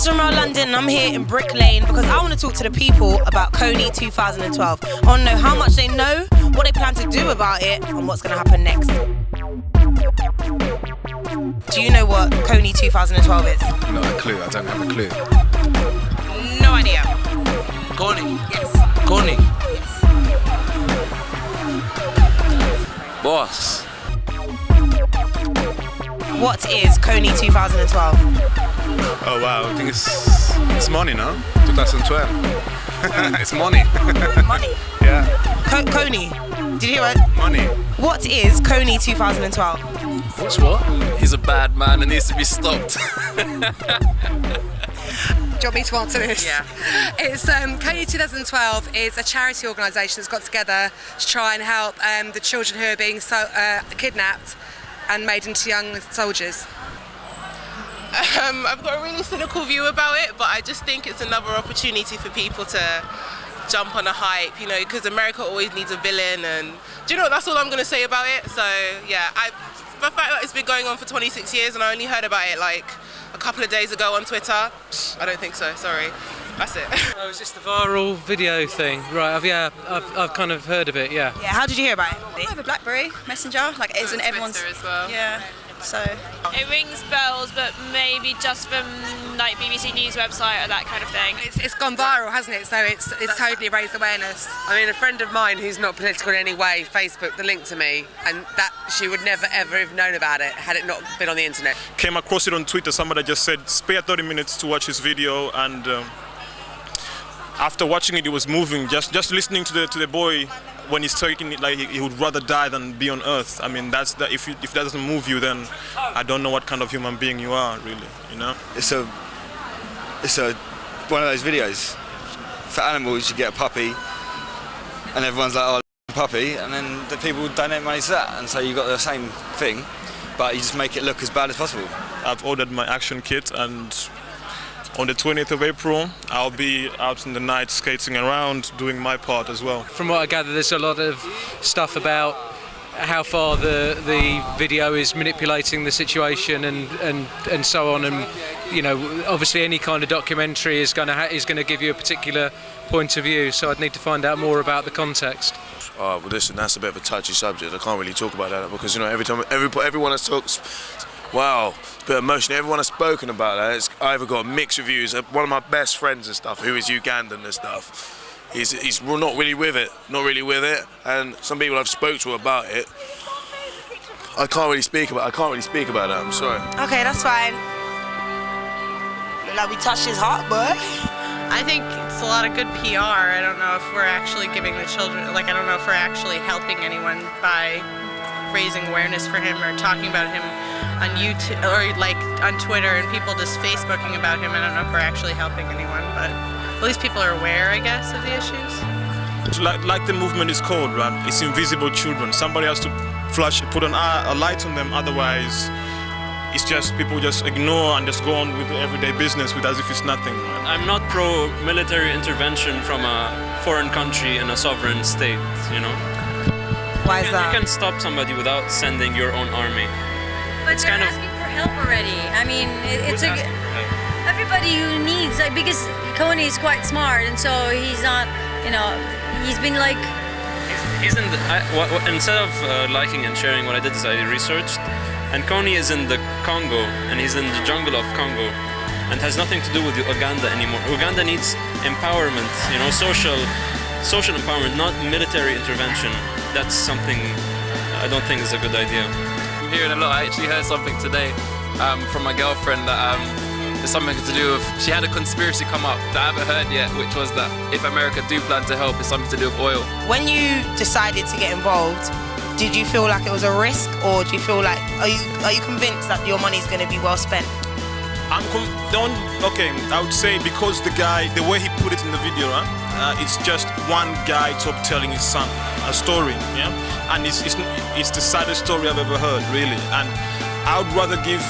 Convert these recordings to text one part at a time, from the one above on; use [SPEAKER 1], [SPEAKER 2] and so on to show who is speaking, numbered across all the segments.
[SPEAKER 1] it's Remel London and I'm here in Brick Lane because I want to talk to the people about Kony 2012. I want to know how much they know, what they plan to do about it, and what's going to happen next. Do you know what Kony 2012 is?
[SPEAKER 2] Not a clue, I don't have a clue.
[SPEAKER 1] No idea.
[SPEAKER 3] Kony?
[SPEAKER 1] Yes.
[SPEAKER 3] Kony?
[SPEAKER 1] Yes.
[SPEAKER 3] Boss.
[SPEAKER 1] What is Kony 2012?
[SPEAKER 2] Oh wow, I think it's money, no? 2012. It's money.
[SPEAKER 1] Money?
[SPEAKER 2] Yeah.
[SPEAKER 1] Kony. Did you hear it?
[SPEAKER 2] Money.
[SPEAKER 1] What is Kony 2012?
[SPEAKER 3] What's what? He's a bad man and needs to be stopped.
[SPEAKER 4] Do you want me to answer this?
[SPEAKER 1] Yeah.
[SPEAKER 4] It's Kony 2012 is a charity organisation that's got together to try and help the children who are being kidnapped and made into young soldiers.
[SPEAKER 5] I've got a really cynical view about it, but I just think it's another opportunity for people to jump on a hype, you know, because America always needs a villain, and do you know what, that's all I'm going to say about it. So yeah, the fact that it's been going on for 26 years and I only heard about it like a couple of days ago on Twitter, I don't think so, sorry. That's it.
[SPEAKER 6] Oh, it's just the viral video thing, right? I've kind of heard of it, yeah.
[SPEAKER 1] Yeah, how did you hear about it?
[SPEAKER 7] I have a BlackBerry Messenger, like it isn't everyone's.
[SPEAKER 5] Twitter as well.
[SPEAKER 7] Yeah, so.
[SPEAKER 8] It rings bells, but maybe just from like BBC News website or that kind of thing.
[SPEAKER 4] It's gone viral, hasn't it? So it's totally raised awareness.
[SPEAKER 9] I mean, a friend of mine who's not political in any way Facebooked the link to me, and that she would never ever have known about it had it not been on the internet.
[SPEAKER 10] Came across it on Twitter. Somebody just said spare 30 minutes to watch his video, and after watching it, it was moving. Just listening to the boy when he's talking, like he would rather die than be on Earth. I mean, that's that. If that doesn't move you, then I don't know what kind of human being you are, really. You know.
[SPEAKER 11] It's a one of those videos. For animals, you get a puppy, and everyone's like, "Oh, puppy," and then the people donate money to that, and so you got the same thing, but you just make it look as bad as possible.
[SPEAKER 10] I've ordered my action kit, and on the 20th of April, I'll be out in the night skating around, doing my part as well.
[SPEAKER 6] From what I gather, there's a lot of stuff about how far the video is manipulating the situation and so on, and you know, obviously any kind of documentary is going to give you a particular point of view. So I'd need to find out more about the context.
[SPEAKER 12] Well, listen, that's a bit of a touchy subject. I can't really talk about that because, you know, everyone has talked. Wow, it's a bit emotional. Everyone has spoken about that. It's either got mixed reviews. One of my best friends and stuff, who is Ugandan and stuff, he's not really with it. And some people I've spoke to about it, I can't really speak about that. I'm sorry.
[SPEAKER 1] Okay, that's fine. Look like we touched his heart, boy.
[SPEAKER 5] I think it's a lot of good PR. I don't know if we're actually giving the children, like I don't know if we're actually helping anyone by raising awareness for him or talking about him on YouTube or like on Twitter and people just Facebooking about him. I don't know if we're actually helping anyone, but at least people are aware, I guess, of the issues.
[SPEAKER 10] Like the movement is called, right? It's invisible children. Somebody has to put a light on them, otherwise it's just people just ignore and just go on with everyday business with as if it's nothing. Right?
[SPEAKER 13] I'm not pro-military intervention from a foreign country and a sovereign state, you know.
[SPEAKER 1] Why is that?
[SPEAKER 13] You can stop somebody without sending your own army.
[SPEAKER 7] But they're asking for help already. I mean, everybody who needs, like, because Kony is quite smart, and so he's not, you know, he's been like.
[SPEAKER 13] He's in the. Instead of liking and sharing, what I did is I researched, and Kony is in the Congo, and he's in the jungle of Congo, and has nothing to do with Uganda anymore. Uganda needs empowerment, you know, social empowerment, not military intervention. That's something I don't think is a good idea.
[SPEAKER 3] I'm hearing a lot. I actually heard something today from my girlfriend that it's something to do with, she had a conspiracy come up that I haven't heard yet, which was that if America do plan to help, it's something to do with oil.
[SPEAKER 1] When you decided to get involved, did you feel like it was a risk, or do you feel like, are you convinced that your money is going to be well spent?
[SPEAKER 10] I would say because the way he put it in the video, it's just one guy telling his son a story, yeah, and it's the saddest story I've ever heard, really. And I would rather give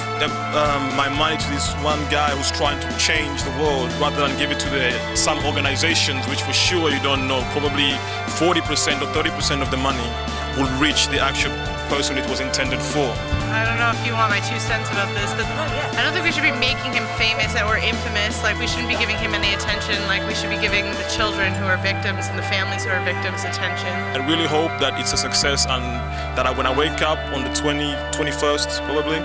[SPEAKER 10] my money to this one guy who's trying to change the world rather than give it to some organizations which for sure you don't know, probably 40% or 30% of the money will reach the actual person it was intended for.
[SPEAKER 14] I don't know if you want my 2 cents about this, but I don't think we should be making him famous or infamous. Like, we shouldn't be giving him any attention. Like, we should be giving the children who are victims and the families who are victims attention.
[SPEAKER 10] I really hope that it's a success and that when I wake up on the 21st, probably,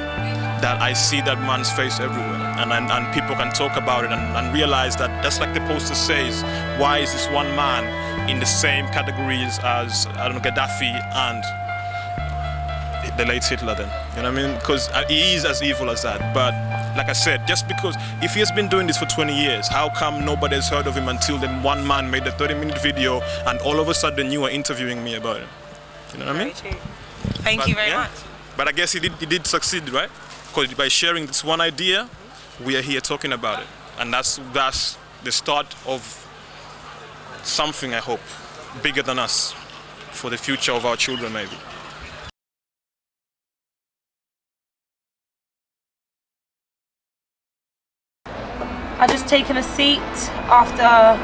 [SPEAKER 10] that I see that man's face everywhere and people can talk about it and realize that that's like the poster says, why is this one man in the same categories as, I don't know, Gaddafi and the late Hitler then, you know what I mean? Because he is as evil as that. But like I said, just because, if he has been doing this for 20 years, how come nobody has heard of him until then one man made a 30-minute video and all of a sudden you are interviewing me about it? You know what I mean?
[SPEAKER 1] Thank you very much.
[SPEAKER 10] But I guess he did succeed, right? Because by sharing this one idea, we are here talking about it. And that's the start of something, I hope, bigger than us, for the future of our children maybe.
[SPEAKER 1] I've just taken a seat after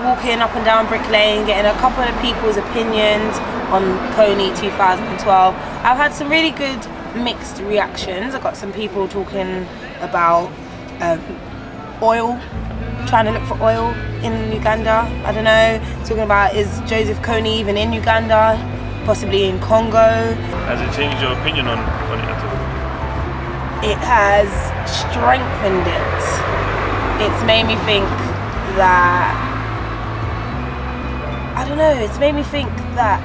[SPEAKER 1] walking up and down Brick Lane, getting a couple of people's opinions on Kony 2012. I've had some really good mixed reactions. I've got some people talking about oil, trying to look for oil in Uganda. I don't know, talking about, is Joseph Kony even in Uganda, possibly in Congo?
[SPEAKER 10] Has it changed your opinion on it at all?
[SPEAKER 1] It has strengthened it. It's made me think that, I don't know, it's made me think that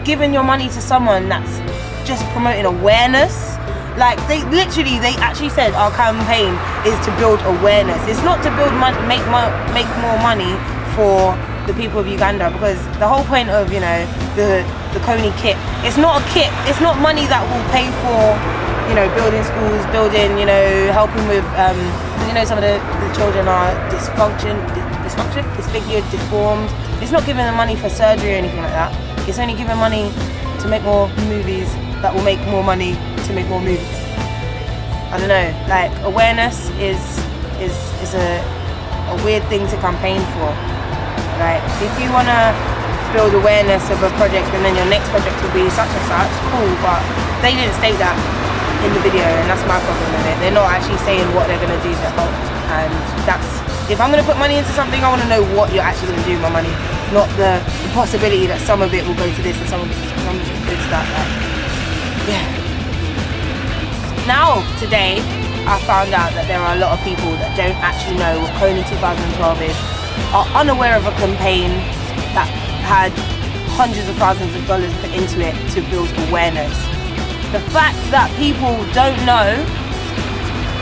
[SPEAKER 1] giving your money to someone that's just promoting awareness, like they actually said our campaign is to build awareness. It's not to build make more money for the people of Uganda, because the whole point of, you know, the Kony kit, it's not a kit, it's not money that will pay for, you know, building schools, building, you know, helping with, you know, some of the children are disfigured, deformed. It's not giving them money for surgery or anything like that. It's only giving money to make more movies that will make more money to make more movies. I don't know, like, awareness is a weird thing to campaign for. Like, if you wanna build awareness of a project and then your next project will be such and such, cool, but they didn't state that in the video, and that's my problem with it. They're not actually saying what they're gonna do to help, and that's, if I'm gonna put money into something, I wanna know what you're actually gonna do with my money, not the possibility that some of it will go to this and some of it will go to that. Like, yeah. Now, today, I found out that there are a lot of people that don't actually know what Kony 2012 is, are unaware of a campaign that had hundreds of thousands of dollars put into it to build awareness. The fact that people don't know,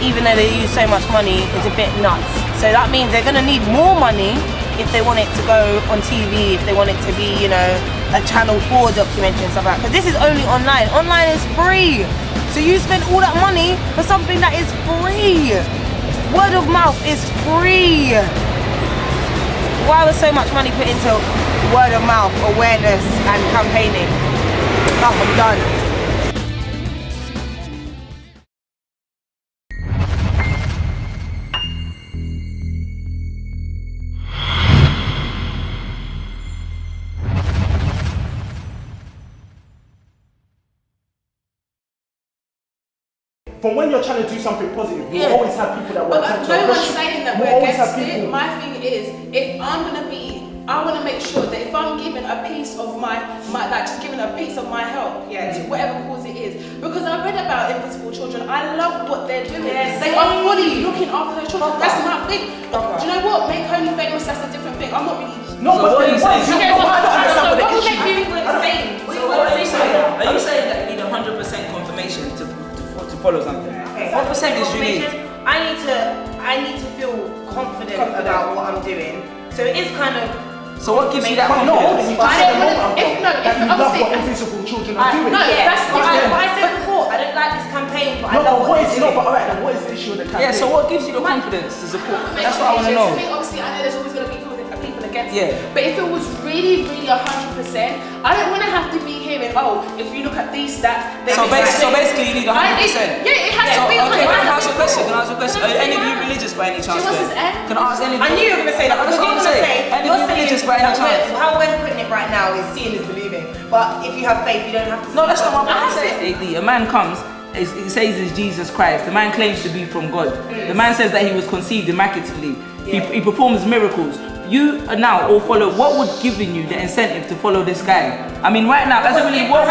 [SPEAKER 1] even though they use so much money, is a bit nuts. So that means they're gonna need more money if they want it to go on TV, if they want it to be, you know, a Channel 4 documentary and stuff like that. Because this is only online. Online is free. So you spend all that money for something that is free. Word of mouth is free. Why was so much money put into word of mouth, awareness and campaigning? Oh, I'm done.
[SPEAKER 15] From when you're trying to do something positive, you always have people that will attempt to
[SPEAKER 16] no one's
[SPEAKER 15] arrest you.
[SPEAKER 16] saying that
[SPEAKER 15] You
[SPEAKER 16] we're
[SPEAKER 15] always
[SPEAKER 16] against
[SPEAKER 15] have people.
[SPEAKER 16] it. My thing is, if I'm gonna be, I want to make sure that if I'm giving a piece of my like just giving a piece of my help, to whatever cause it is, because I read about invisible children. I love what they're doing. They are fully looking after their children. That's my thing. Do you know what? Make Kony famous. That's a different thing. I'm not really.
[SPEAKER 15] No, but what are you saying?
[SPEAKER 16] What will make you insane?
[SPEAKER 17] Are you saying that you need 100% confirmation to follow something? What percentage do you need?
[SPEAKER 1] I need to feel confident about what I'm doing. So it is kind of.
[SPEAKER 17] So what gives you that
[SPEAKER 15] confidence?
[SPEAKER 17] confidence?
[SPEAKER 15] That you love what invisible children are doing.
[SPEAKER 1] No, that's what I said before. I don't like this campaign, but I love what they're doing.
[SPEAKER 15] Alright, then what is the issue with the campaign?
[SPEAKER 17] Yeah, so what gives you the confidence to support? That's what I want to know.
[SPEAKER 16] Obviously, I know there's always going to be people against it. But if it was really, really 100%, I don't want to have to be hearing, oh, if you look at these stats,
[SPEAKER 17] So basically, you need 100%.
[SPEAKER 16] Yeah, it has to be.
[SPEAKER 17] Okay, can I ask you a question? Are any of you religious by any chance? Can I ask any of you?
[SPEAKER 18] I knew you were going to say that.
[SPEAKER 17] I was going to say, any of you religious by any chance?
[SPEAKER 18] How we're putting it right now is seeing is believing. But if you have faith, you don't have to.
[SPEAKER 17] No, that's not what I'm saying. A man comes, he says he's Jesus Christ. The man claims to be from God. The man says that he was conceived immaculately. He performs miracles. You now all follow. What would give you the incentive to follow this guy? I mean, right now, as a really, what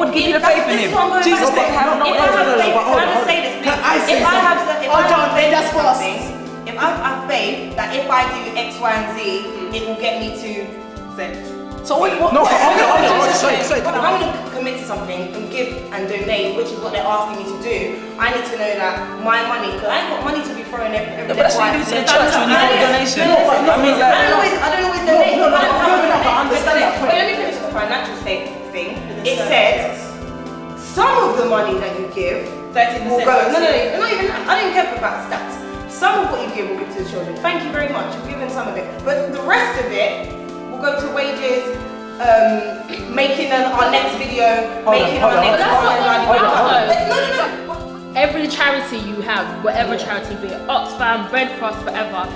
[SPEAKER 17] would give you the faith in him? Jesus didn't have no.
[SPEAKER 18] Can I just say this? If I have faith that if I do X, Y, and Z, it will get me to Z.
[SPEAKER 17] So what?
[SPEAKER 18] If I'm going to commit to something and give and donate, which is what they're asking me to do, I need to know that my money, because I ain't got money to be throwing every day.
[SPEAKER 17] But that's what you do to the church when you do a donation.
[SPEAKER 18] I don't always donate. I understand that point. But let me finish the financial thing. It said some of the money that you give 30% will go. No, not even that. I don't care about stats. Some of what you give will go to the children. Thank you very much. You've given some of it, but the rest of it will go to wages, making our next video, making our next
[SPEAKER 19] No. Every charity you have, whatever charity, be it Oxfam, Red Cross, whatever,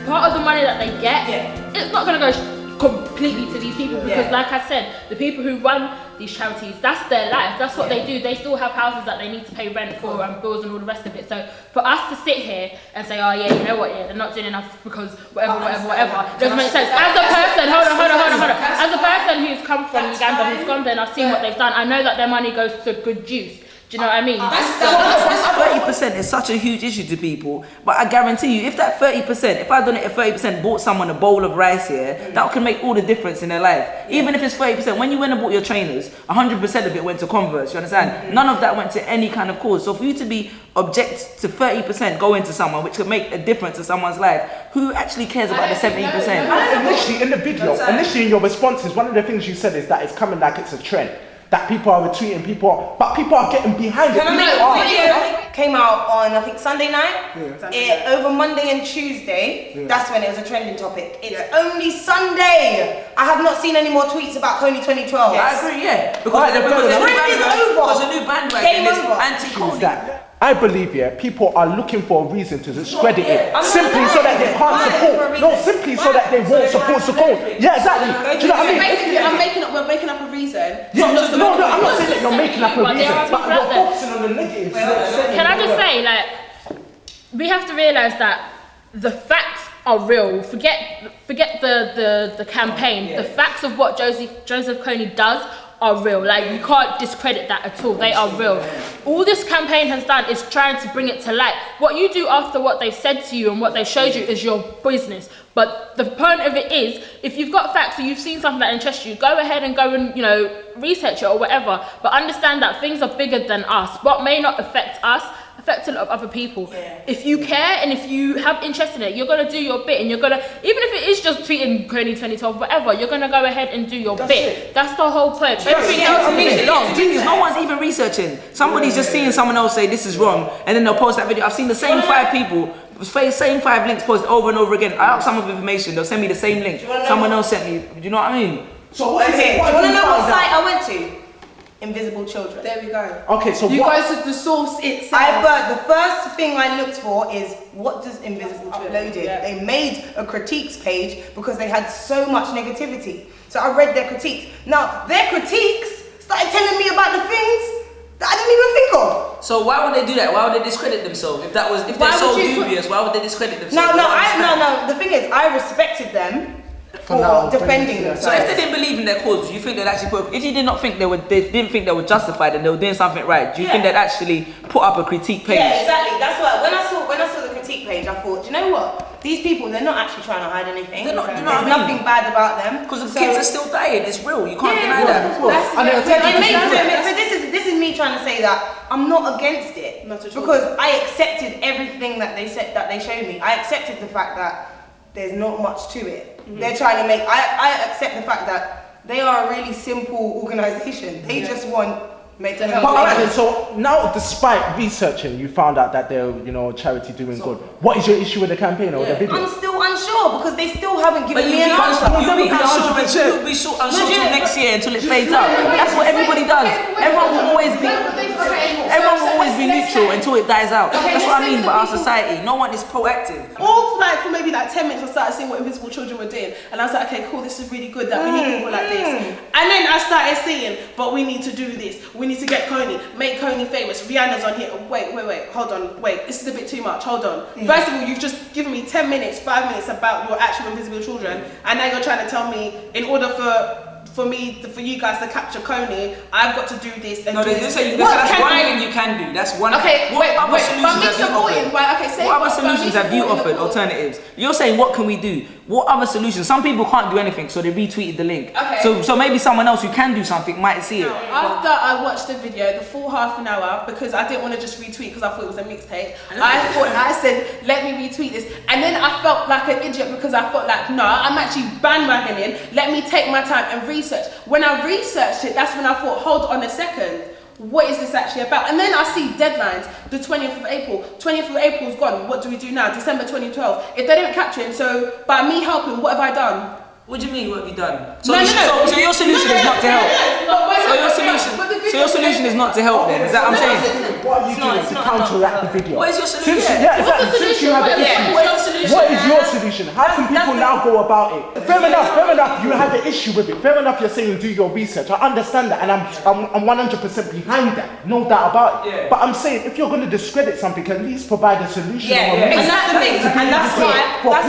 [SPEAKER 19] part of the money that they get, it's not going to go completely to these people because like I said, the people who run these charities, that's their life, that's what they do. They still have houses that they need to pay rent for and bills and all the rest of it. So for us to sit here and say, oh yeah, you know what, they're not doing enough because whatever, doesn't make sense. As a person, hold on. As a person who's come from Uganda, who's gone there and I've seen what they've done, I know that their money goes to good use. Do you know what I mean?
[SPEAKER 17] That's 30% is such a huge issue to people, but I guarantee you, if that 30%, if I donate 30%, bought someone a bowl of rice here, that can make all the difference in their life. Even if it's 30%, when you went and bought your trainers, 100% of it went to Converse, you understand? None of that went to any kind of cause. So for you to be object to 30% going to someone, which could make a difference to someone's life, who actually cares about the 70%?
[SPEAKER 15] Initially in the video, in your responses, one of the things you said is that it's coming like it's a trend. That people are retweeting, but people are getting behind it.
[SPEAKER 18] Video came out on, I think, Sunday night. Over Monday and Tuesday, that's when it was a trending topic. It's only Sunday. I have not seen any more tweets about Kony 2012.
[SPEAKER 17] I agree, because the new bandwagon is anti-Kony.
[SPEAKER 15] I believe, people are looking for a reason to discredit it, simply so that they can't support. No, simply so that they won't support. Yeah, exactly. Do you know what I mean?
[SPEAKER 16] Basically, we're making up a reason.
[SPEAKER 15] No, I'm not saying that you're making up a reason, but you're focusing on the negatives.
[SPEAKER 19] Can I just say, we have to realise that the facts are real. Forget the campaign. The facts of what Joseph Kony does are real. You can't discredit that at all. They are real. All this campaign has done is trying to bring it to light. What you do after what they've said to you and what they've showed you is your business. But the point of it is, if you've got facts or you've seen something that interests you, go ahead and go and, research it or whatever. But understand that things are bigger than us. What may not affect us affects a lot of other people. If you care and if you have interest in it, you're going to do your bit, and you're going to, even if it is just tweeting Kony 2012, whatever, you're going to go ahead and do your bit. That's the whole point. Everything else is long.
[SPEAKER 17] No one's even researching. Somebody's just seeing someone else say this is wrong, and then they'll post that video. I've seen the same 5 people, same 5 links posted over and over again. I ask someone for information, they'll send me the same link. Someone else sent me, do you know what I mean?
[SPEAKER 18] So what is it? Do you want to know what site I went to? Invisible Children.
[SPEAKER 16] There we go.
[SPEAKER 15] Okay, so
[SPEAKER 16] you go to the source itself.
[SPEAKER 18] The first thing I looked for is what does Invisible Children uploaded. They made a critiques page because they had so much negativity. So I read their critiques. Now their critiques started telling me about the things that I didn't even think of.
[SPEAKER 17] So why would they do that? Why would they discredit themselves? If they're so dubious, why would they discredit themselves?
[SPEAKER 18] No. The thing is, I respected them for defending themselves.
[SPEAKER 17] So if they didn't believe in their cause, do you think they'd actually if you did not think they didn't think they were justified and they were doing something right, do you think they'd actually put up a critique page?
[SPEAKER 18] Yeah, exactly. That's why when I saw the critique page, I thought, do you know what? These people, they're not actually trying to hide anything.
[SPEAKER 17] There's
[SPEAKER 18] nothing bad about them.
[SPEAKER 17] Because the kids are still dying. It's real. You can't deny that.
[SPEAKER 18] So this is me trying to say that I'm not against it, because I accepted everything that they said, that they showed me. I accepted the fact that there's not much to it. They're trying to make. I accept the fact that they are a really simple organisation. They just want Made to
[SPEAKER 15] But
[SPEAKER 18] help.
[SPEAKER 15] alright then, so now despite researching, you found out that they're, charity doing good. What is your issue with the campaign or the video?
[SPEAKER 18] I'm still unsure because they still haven't given
[SPEAKER 17] But
[SPEAKER 18] me an answer.
[SPEAKER 17] you'll be unsure until next year, until it fades out. That's what everybody does. Everyone will always be neutral until it dies out. That's what I mean by our society. No one is proactive.
[SPEAKER 16] All for maybe 10 minutes I started seeing what Invisible Children were doing, and I was like, okay, cool, this is really good, that we need people like this. And then I started seeing, but we need to do this, we need to get Kony, make Kony famous, Rihanna's on here. Wait, hold on, this is a bit too much, hold on. First of all, you've just given me 10 minutes, 5 minutes about your actual Invisible Children, and now you're trying to tell me in order for you guys to capture Kony, I've got to do this and do this.
[SPEAKER 17] That's one thing you can do. That's one.
[SPEAKER 16] Okay,
[SPEAKER 17] what other solutions have you offered? Alternatives. You're saying what can we do? What other solutions? Some people can't do anything, so they retweeted the link.
[SPEAKER 16] Okay.
[SPEAKER 17] So maybe someone else who can do something might see it.
[SPEAKER 16] After I watched the video, the full half an hour, because I didn't want to just retweet because I thought it was a mixtape. I said, let me retweet this. And then I felt like an idiot because I felt like, no, I'm actually bandwagoning. Let me take my time and research. When I researched it, that's when I thought, hold on a second. What is this actually about? And then I see deadlines, the 20th of April. 20th of April is gone. What do we do now? December 2012. If they don't capture him, so by me helping, what have I done?
[SPEAKER 17] What do you mean, what have you done? So your solution is not to help. So your solution is not to help then, is that what I'm saying?
[SPEAKER 15] What are you doing to counteract the video?
[SPEAKER 17] What is your solution?
[SPEAKER 15] Since you have an issue, what is your solution? How can people now go about it? Fair enough, you have an issue with it. Fair enough, you're saying do your research. I understand that, and I'm 100% behind that. No doubt about it. But I'm saying if you're going to discredit something, at least provide a solution.
[SPEAKER 18] And that's the thing, and that's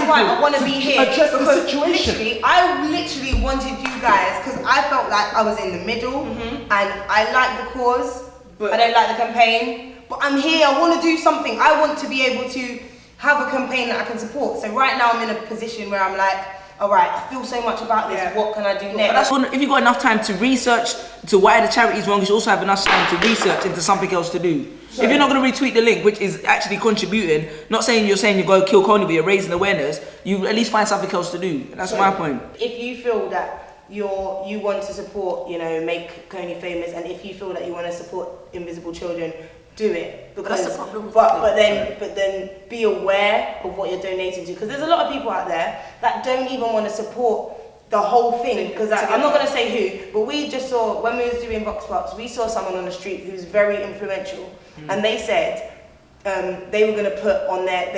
[SPEAKER 18] why I want to be here.
[SPEAKER 15] Address the situation.
[SPEAKER 18] I literally wanted you guys because I felt like I was in the middle and I like the cause, but I don't like the campaign. But I'm here, I want to do something. I want to be able to have a campaign that I can support. So right now I'm in a position where I'm like, all right, I feel so much about this, what can I do next?
[SPEAKER 17] If you've got enough time to research to why the charity is wrong, you should also have enough time to research into something else to do. If you're not going to retweet the link, which is actually contributing, not saying you're saying you go kill Kony, but you're raising awareness, you at least find something else to do. That's my point.
[SPEAKER 18] If you feel that you want to support, make Kony famous, and if you feel that you want to support Invisible Children, do it. Because
[SPEAKER 17] that's the problem.
[SPEAKER 18] But then be aware of what you're donating to, because there's a lot of people out there that don't even want to support the whole thing, because I'm not going to say who, but we just saw, when we was doing Vox Pops, we saw someone on the street who's very influential, and they said they were going to put on their,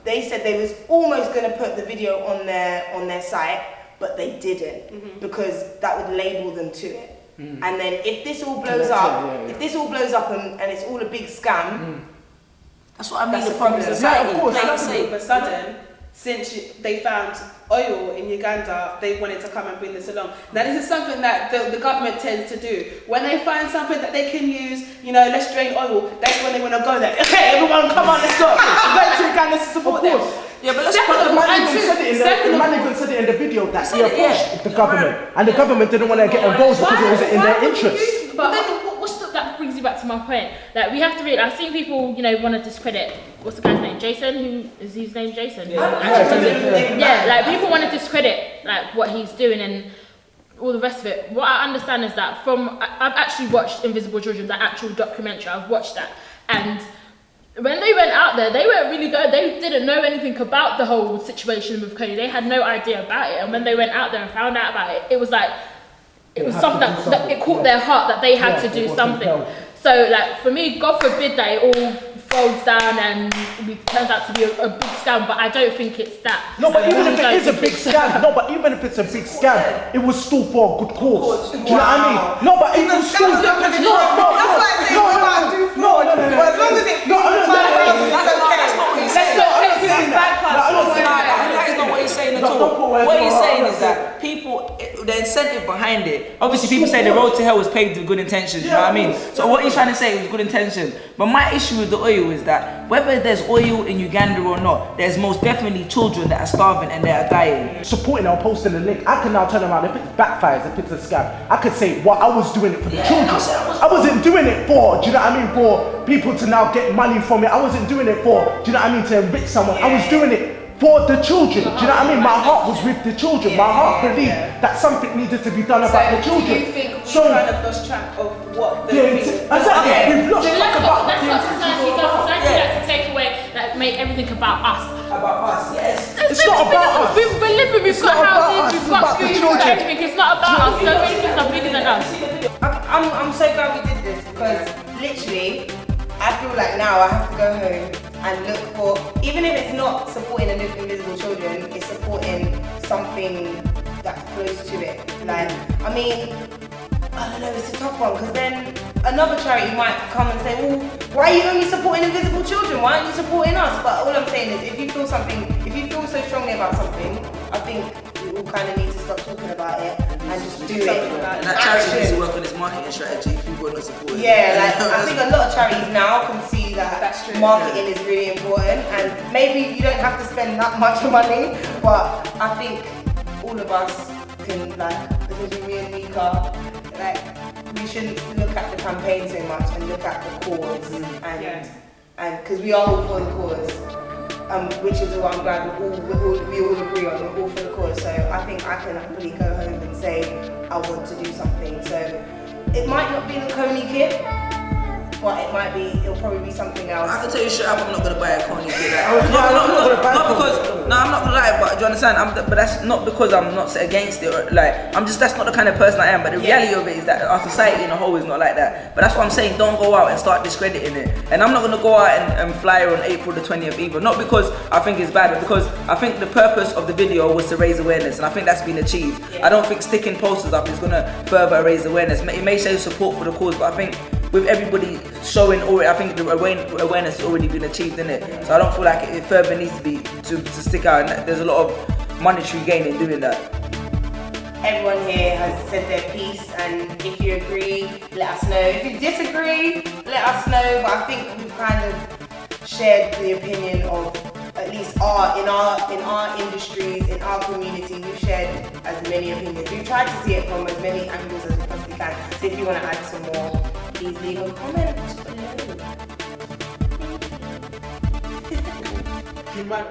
[SPEAKER 18] they said they was almost going to put the video on their site, but they didn't, because that would label them to it. And then if this all blows up, and it's all a big scam,
[SPEAKER 17] that's what I mean.
[SPEAKER 16] That's
[SPEAKER 17] the problem.
[SPEAKER 16] Society. All of a sudden, since they found oil in Uganda, they wanted to come and bring this along. Now this is something that the government tends to do. When they find something that they can use, let's drain oil, that's when they want to go there. Okay, everyone come on, let's go. I'm going to Uganda to support them.
[SPEAKER 15] Yeah, but the man even said it in the video that he approached the government, and the government didn't want to get involved because it was in their interest.
[SPEAKER 19] But then that brings you back to my point. Like, we have to realize, I've seen people, want to discredit, what's the guy's name? Jason? Who is his name? Jason? Yeah, like people want to discredit like what he's doing and all the rest of it. What I understand is that I've actually watched Invisible Children, the actual documentary. I've watched that, and when they went out there, they weren't really good. They didn't know anything about the whole situation with Kony. They had no idea about it, and when they went out there and found out about it, it was like, it was something that it caught their heart that they had to do something. So like for me, God forbid that it all falls down and it turns out to be a big scam, but I don't think it's that.
[SPEAKER 15] No, but even if it is a big scam, it was still for a good cause. Do you know what I mean? No, but it was still.
[SPEAKER 18] That's why I say what I do for. As long as it feels that's okay. Let's not take this back.
[SPEAKER 17] That's not what he's saying at all. What he's saying is that people, the incentive behind it, obviously people say the road to hell was paved with good intentions, you know what I mean? So what he's trying to say is good intention. But my issue with the oil is that whether there's oil in Uganda or not, there's most definitely children that are starving and they are dying.
[SPEAKER 15] Supporting or posting the link, I can now turn around, if it backfires, if it's a scam, I could say, well, I was doing it for the children. I wasn't doing it for, do you know what I mean, for people to now get money from it. I wasn't doing it for, do you know what I mean, to enrich someone. I was doing it for the children. Do you know what I mean? My heart was with the children. My heart believed that something needed to be done about the children.
[SPEAKER 16] Do you think we kind of lost track of what the
[SPEAKER 15] exactly. We've lost track about
[SPEAKER 19] That's what society does. Society likes to take away, like, make everything about us.
[SPEAKER 15] About us, yes.
[SPEAKER 19] It's not about us. We're living, we've got houses, we've got schools, we've got everything. It's not about us. So many things are bigger than us.
[SPEAKER 18] I'm so glad we did this because literally, I feel like now I have to go home and look for, even if it's not supporting invisible children, it's supporting something that's close to it. Like, I mean, I don't know, it's a tough one because then another charity might come and say, well, why are you only supporting invisible children? Why aren't you supporting us? But all I'm saying is, if you feel so strongly about something, I think we all kind of need to stop talking about it and just do it.
[SPEAKER 17] And that charity needs to work on its marketing strategy if people are not supporting.
[SPEAKER 18] Yeah, like I think a lot of charities now can see that marketing is really important, and maybe you don't have to spend that much money, but I think all of us can, like, especially me and Mika, like, we shouldn't look at the campaign so much and look at the cause, and because we are all for the cause, which is what I'm glad we all agree on. We're all for the cause, so I think I can happily go home and say I want to do something. So it might not be the Kony kit, but it'll probably be something else.
[SPEAKER 17] I can tell you straight up, I'm not gonna buy a Kony kit. I'm not gonna lie, but do you understand? But that's not because I'm not against it. Or, like, that's not the kind of person I am. But the reality of it is that our society in a whole is not like that. But that's what I'm saying. Don't go out and start discrediting it. And I'm not gonna go out and fly on April the 20th either. Not because I think it's bad, but because I think the purpose of the video was to raise awareness, and I think that's been achieved. I don't think sticking posters up is gonna further raise awareness. It may show support for the cause, but I think with everybody showing already, I think the awareness has already been achieved, innit? So I don't feel like it further needs to be to stick out, and there's a lot of monetary gain in doing that.
[SPEAKER 18] Everyone here has said their piece, and if you agree, let us know. If you disagree, let us know. But I think we've kind of shared the opinion of, at least in our industries, in our community, we've shared as many opinions. We've tried to see it from as many angles as we possibly can. So if you want to add some more, please leave a comment below.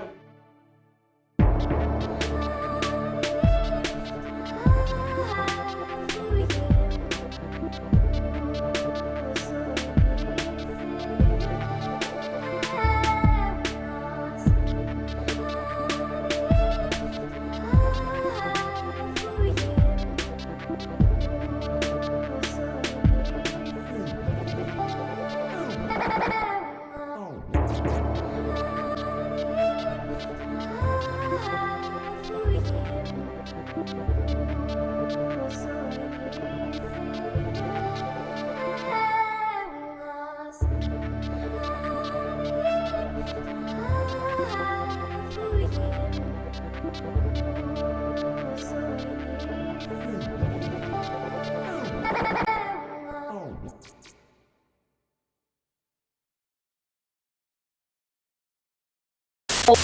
[SPEAKER 15] Oh,